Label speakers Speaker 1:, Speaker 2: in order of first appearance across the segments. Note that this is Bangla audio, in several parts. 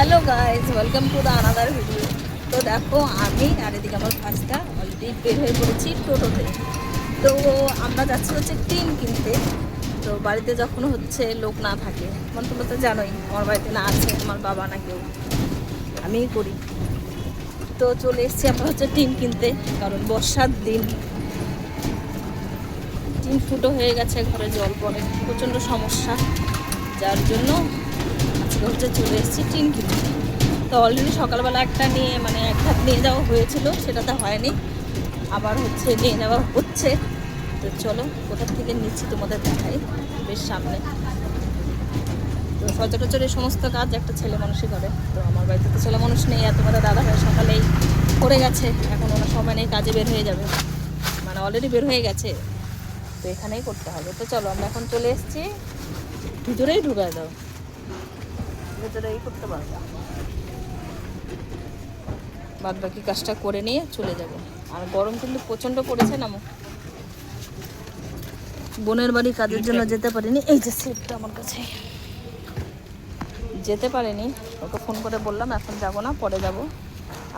Speaker 1: Hello guys, welcome to the another video. তো দেখো, আমি আর এদিকে আমার ফার্স্টটা অলরেডি বের হয়ে পড়েছি টোটোতে। তো আমরা যাচ্ছি হচ্ছে টিন কিনতে। তো বাড়িতে যখন হচ্ছে লোক না থাকে, মানে তোমরা তো জানোই আমার বাড়িতে না আছে আমার বাবা না কেউ, আমিই করি। তো চলে এসেছি আমরা হচ্ছে টিন কিনতে, কারণ বর্ষার দিন টিন ফুটো হয়ে গেছে, ঘরে জল পড়ে, প্রচণ্ড সমস্যা, যার জন্য আজকে হচ্ছে চলে এসেছি টিন কিনতে। তো অলরেডি সকালবেলা একটা নিয়ে মানে এক হাত নিয়ে যাওয়া হয়েছিল, সেটাতে হয়নি, আবার হচ্ছে নিয়ে নেওয়া হচ্ছে। তো চলো কোথা থেকে নিচ্ছি তোমাদের দেখাই, বেশ সামনে। তো সচরাচর এই সমস্ত কাজ একটা ছেলে মানুষই করে, তো আমার বাড়িতে তো ছেলে মানুষ নেই, আর তোমাদের দাদা ভাই সকালেই করে গেছে, এখন ওনার সময় নেই, কাজে বের হয়ে যাবে, মানে অলরেডি বের হয়ে গেছে, তো এখানেই করতে হবে। তো চলো আমরা এখন চলে এসেছি, ভিতরেই ঢুকায় দাও, ভেতরেই করতে পারবা, বাদ বাকি কাজটা করে নিয়ে চলে যাব। আর গরম কিন্তু প্রচণ্ড পড়েছে না, বোনের বাড়ি কাজের জন্য যেতে পারিনি, এই যে সেটটা আমার কাছে, যেতে পারিনি, ওকে ফোন করে বললাম এখন যাব না, পরে যাব।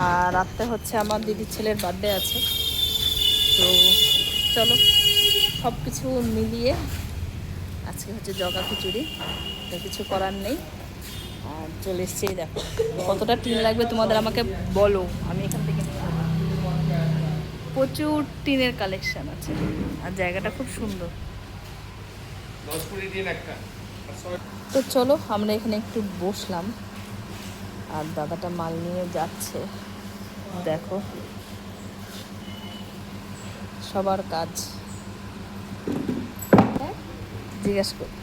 Speaker 1: আর রাত্রে হচ্ছে আমার দিদির ছেলের বার্থডে আছে, তো চলো সব কিছু মিলিয়ে আজকে হচ্ছে জগা খিচুড়ি, তো কিছু করার নেই। আর চলে এসছি, দেখো কতটা টিন লাগবে তোমাদের আমাকে বলো, আমি এখান থেকে প্রচুর টিনের কালেকশন আছে, আর জায়গাটা খুব সুন্দর। তো চলো আমরা এখানে একটু বসলাম, আর দাদাটা মাল নিয়ে যাচ্ছে, দেখো সবার কাজ।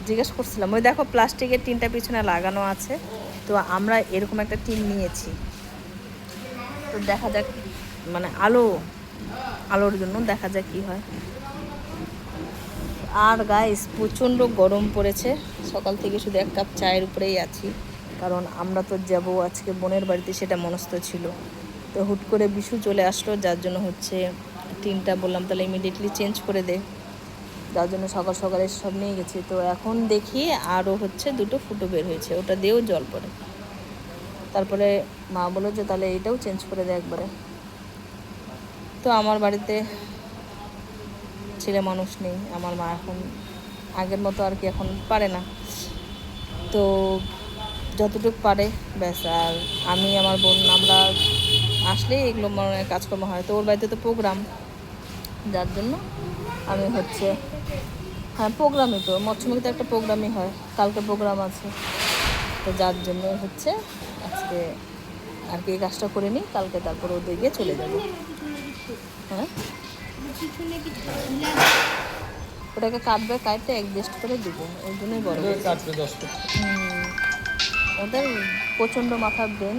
Speaker 1: জিজ্ঞেস করছিলাম, ওই দেখো প্লাস্টিকের টিনটা পিছনে লাগানো আছে, তো আমরা এরকম একটা টিন নিয়েছি, তো দেখা যাক, মানে আলোর জন্য দেখা যাক কি হয়। আর গাইস প্রচণ্ড গরম পড়েছে, সকাল থেকে শুধু এক কাপ চায়ের উপরেই আছি, কারণ আমরা তো যাব আজকে বোনের বাড়িতে, সেটা মনস্থ ছিল। তো হুট করে বিশু চলে আসলো, যার জন্য হচ্ছে টিনটা বললাম তাহলে ইমিডিয়েটলি চেঞ্জ করে দে, যার জন্য সকাল সকালে সব নিয়ে গেছি। তো এখন দেখি আরও হচ্ছে দুটো ফুটো বের হয়েছে, ওটা দিয়েও জল পড়ে। তারপরে মা বললো যে তাহলে এইটাও চেঞ্জ করে দেয় একবারে। তো আমার বাড়িতে ছেলে মানুষ নেই, আমার মা এখন আগের মতো আর কি এখন পারে না, তো যতটুকু পারে ব্যাস। আর আমি আমার বোন আমরা আসলেই এগুলো মানে কাজকর্ম হয়, তো ওর বাড়িতে তো প্রোগ্রাম, যার জন্য আমি হচ্ছে, হ্যাঁ প্রোগ্রামই তো, মৎস্যমুখীতে একটা প্রোগ্রামই হয়, কালকে প্রোগ্রাম আছে, তো যার জন্য হচ্ছে আজকে আর কি এই কাজটা করে নিই, কালকে তারপর ওদিকে চলে যাবো। হ্যাঁ ওটাকে কাটবে, কাটতে অ্যাডজাস্ট করে দিব, ওই জন্যই বড়
Speaker 2: কাটবে 10 ফুট।
Speaker 1: ওদের প্রচণ্ড মাথার ব্রেন,